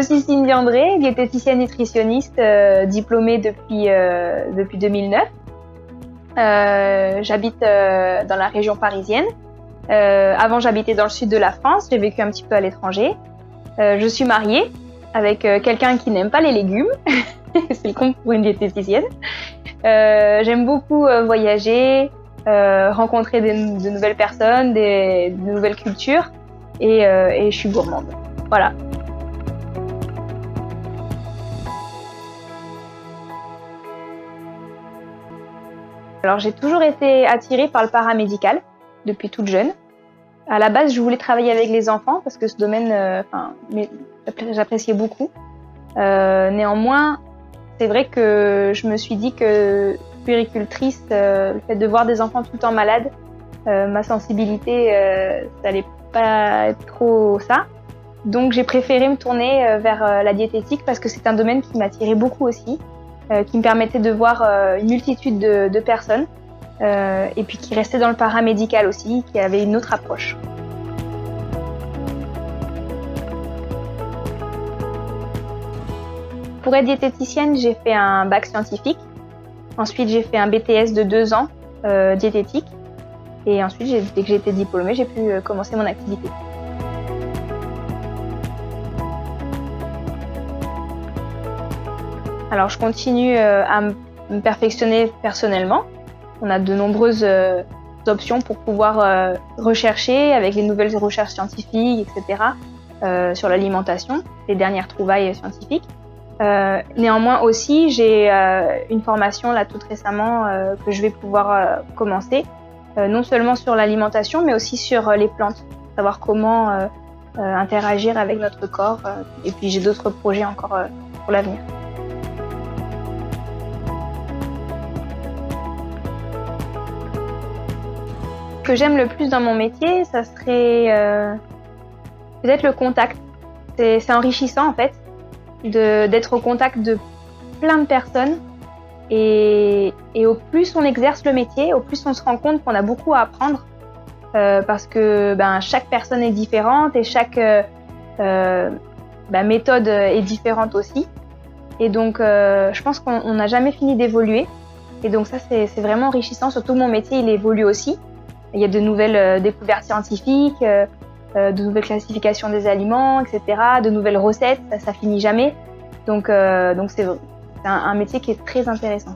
suis Cindy André, diététicienne nutritionniste diplômée depuis 2009. J'habite dans la région parisienne. Avant, j'habitais dans le sud de la France. J'ai vécu un petit peu à l'étranger. Je suis mariée avec quelqu'un qui n'aime pas les légumes. C'est le compte pour une diététicienne. J'aime beaucoup voyager, rencontrer de nouvelles personnes, de nouvelles cultures et je suis gourmande. Voilà. Alors j'ai toujours été attirée par le paramédical depuis toute jeune. À la base, je voulais travailler avec les enfants parce que ce domaine, j'appréciais beaucoup. Néanmoins, c'est vrai que je me suis dit que puéricultrice, le fait de voir des enfants tout le temps malades, ma sensibilité, ça allait pas être trop ça. Donc j'ai préféré me tourner vers la diététique parce que c'est un domaine qui m'attirait beaucoup aussi, qui me permettait de voir une multitude de personnes et puis qui restait dans le paramédical aussi, qui avait une autre approche. Pour être diététicienne, j'ai fait un bac scientifique. Ensuite, j'ai fait un BTS de 2 ans diététique. Et ensuite, dès que j'ai été diplômée, j'ai pu commencer mon activité. Alors, je continue à me perfectionner personnellement. On a de nombreuses options pour pouvoir rechercher avec les nouvelles recherches scientifiques, etc. Sur l'alimentation, les dernières trouvailles scientifiques. Néanmoins aussi, j'ai une formation là toute récemment que je vais pouvoir commencer, non seulement sur l'alimentation, mais aussi sur les plantes, savoir comment interagir avec notre corps. Et puis j'ai d'autres projets encore pour l'avenir. Ce que j'aime le plus dans mon métier, ça serait peut-être le contact. C'est enrichissant en fait d'être au contact de plein de personnes et au plus on exerce le métier, au plus on se rend compte qu'on a beaucoup à apprendre parce que chaque personne est différente et chaque méthode est différente aussi. Et donc je pense qu'on n'a jamais fini d'évoluer et donc ça c'est vraiment enrichissant. Surtout mon métier il évolue aussi. Il y a de nouvelles découvertes scientifiques, de nouvelles classifications des aliments, etc., de nouvelles recettes, ça finit jamais. Donc c'est un métier qui est très intéressant.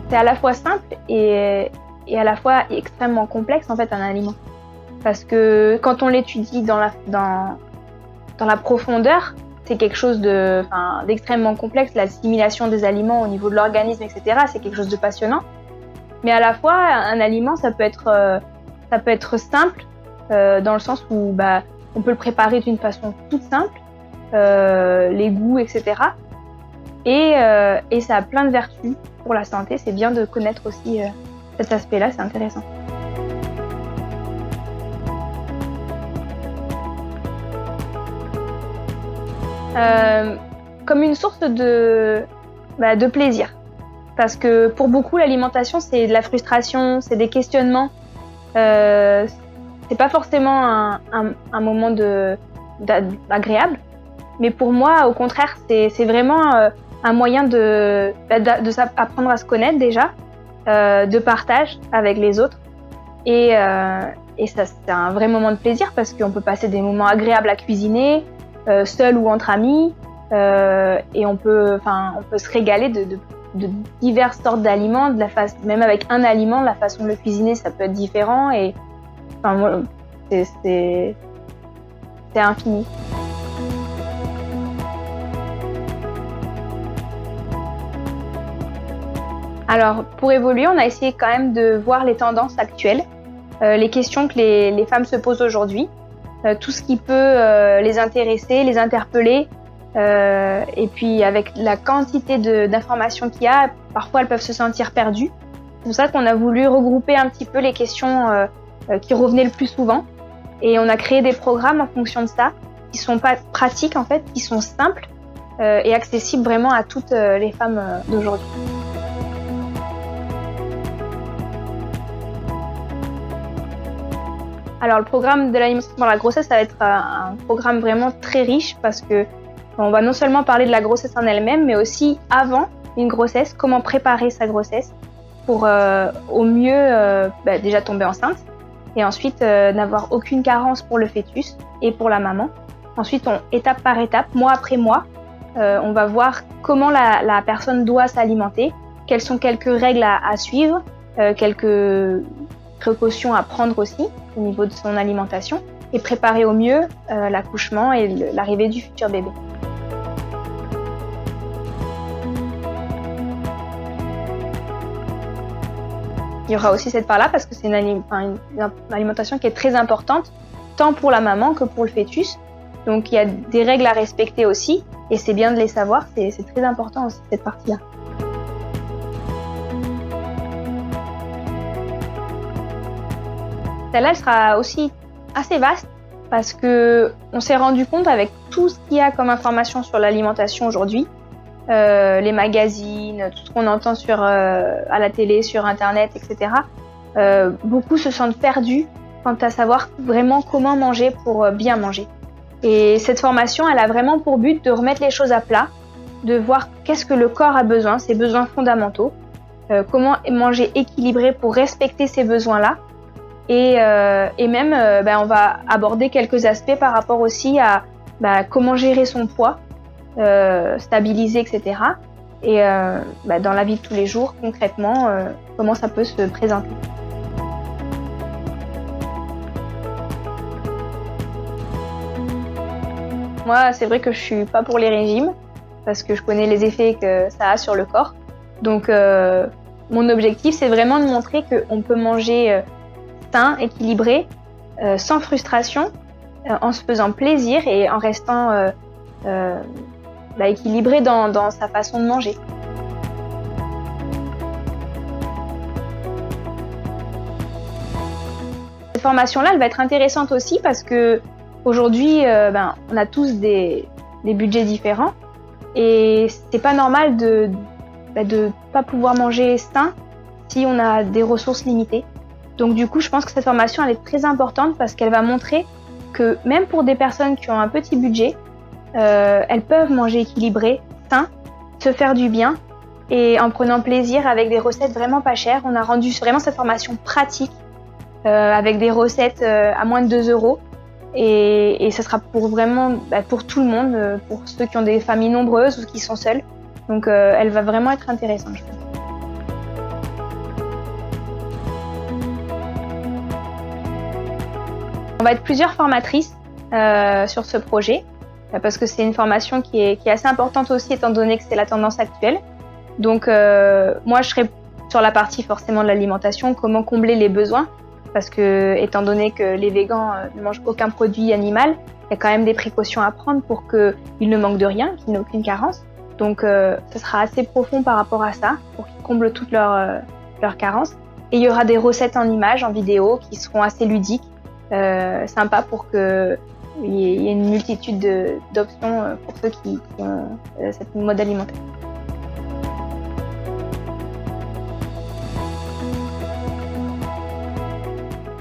C'est à la fois simple et à la fois extrêmement complexe en fait un aliment. Parce que quand on l'étudie dans la profondeur, c'est quelque chose d'extrêmement complexe. L'assimilation des aliments au niveau de l'organisme, etc., c'est quelque chose de passionnant. Mais à la fois, un aliment, ça peut être simple, dans le sens où on peut le préparer d'une façon toute simple, les goûts, etc. Et ça a plein de vertus pour la santé. C'est bien de connaître aussi cet aspect-là, c'est intéressant. Comme une source de plaisir. Parce que pour beaucoup, l'alimentation, c'est de la frustration, c'est des questionnements. C'est pas forcément un moment agréable. Mais pour moi, au contraire, c'est vraiment un moyen d'apprendre à se connaître déjà, de partage avec les autres. Et ça, c'est un vrai moment de plaisir parce qu'on peut passer des moments agréables à cuisiner, seul ou entre amis, et on peut se régaler de diverses sortes d'aliments, même avec un aliment, la façon de le cuisiner, ça peut être différent et c'est infini. Alors, pour évoluer, on a essayé quand même de voir les tendances actuelles, les questions que les femmes se posent aujourd'hui, tout ce qui peut les intéresser, les interpeller. Et puis avec la quantité d'informations qu'il y a, parfois elles peuvent se sentir perdues. C'est pour ça qu'on a voulu regrouper un petit peu les questions qui revenaient le plus souvent. Et on a créé des programmes en fonction de ça, qui sont pas pratiques en fait, qui sont simples et accessibles vraiment à toutes les femmes d'aujourd'hui. Alors le programme de l'alimentation pendant la grossesse, ça va être un programme vraiment très riche parce que on va non seulement parler de la grossesse en elle-même, mais aussi avant une grossesse, comment préparer sa grossesse pour au mieux déjà tomber enceinte et ensuite n'avoir aucune carence pour le fœtus et pour la maman. Ensuite, étape par étape, mois après mois, on va voir comment la personne doit s'alimenter, quelles sont quelques règles à suivre, quelques précautions à prendre aussi au niveau de son alimentation et préparer au mieux l'accouchement et l'arrivée du futur bébé. Il y aura aussi cette part-là parce que c'est une alimentation qui est très importante tant pour la maman que pour le fœtus. Donc il y a des règles à respecter aussi et c'est bien de les savoir, c'est très important aussi cette partie-là. Celle-là, elle sera aussi assez vaste parce que on s'est rendu compte avec tout ce qu'il y a comme information sur l'alimentation aujourd'hui, les magazines, tout ce qu'on entend à la télé, sur Internet, etc. Beaucoup se sentent perdus quant à savoir vraiment comment manger pour bien manger. Et cette formation, elle a vraiment pour but de remettre les choses à plat, de voir qu'est-ce que le corps a besoin, ses besoins fondamentaux, comment manger équilibré pour respecter ces besoins-là. Et même, on va aborder quelques aspects par rapport aussi à comment gérer son poids, stabiliser, etc. Et dans la vie de tous les jours, concrètement, comment ça peut se présenter. Moi, c'est vrai que je suis pas pour les régimes parce que je connais les effets que ça a sur le corps. Donc, mon objectif, c'est vraiment de montrer qu'on peut manger sain, équilibré, sans frustration, en se faisant plaisir et en restant équilibré dans sa façon de manger. Cette formation-là, elle va être intéressante aussi parce que aujourd'hui, on a tous des budgets différents et c'est pas normal de pas pouvoir manger sain si on a des ressources limitées. Donc du coup, je pense que cette formation, elle est très importante parce qu'elle va montrer que même pour des personnes qui ont un petit budget, elles peuvent manger équilibré, sain, se faire du bien et en prenant plaisir avec des recettes vraiment pas chères. On a rendu vraiment cette formation pratique avec des recettes à moins de 2 €. Et ça sera pour tout le monde, pour ceux qui ont des familles nombreuses ou qui sont seuls. Donc elle va vraiment être intéressante, je pense. On va être plusieurs formatrices sur ce projet parce que c'est une formation qui est assez importante aussi étant donné que c'est la tendance actuelle. Donc moi je serai sur la partie forcément de l'alimentation, comment combler les besoins. Parce que, étant donné que les végans ne mangent aucun produit animal, il y a quand même des précautions à prendre pour qu'ils ne manquent de rien, qu'ils n'aient aucune carence. Donc, ça sera assez profond par rapport à ça, pour qu'ils comblent toutes leurs carences. Et il y aura des recettes en images, en vidéo, qui seront assez ludiques, sympas pour qu'il y ait une multitude d'options pour ceux qui ont cette mode alimentaire.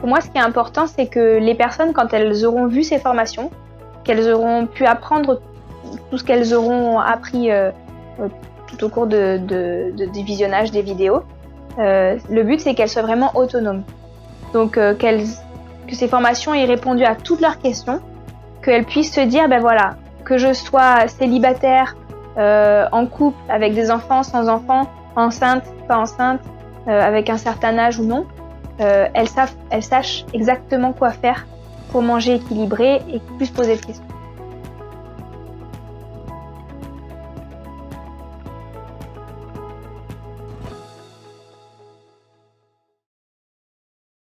Pour moi, ce qui est important, c'est que les personnes, quand elles auront vu ces formations, qu'elles auront pu apprendre tout ce qu'elles auront appris tout au cours du visionnage des vidéos, le but, c'est qu'elles soient vraiment autonomes. Donc, que ces formations aient répondu à toutes leurs questions, qu'elles puissent se dire, que je sois célibataire, en couple, avec des enfants, sans enfants, enceinte, pas enceinte, avec un certain âge ou non, elles sachent exactement quoi faire pour manger équilibré et plus poser de questions.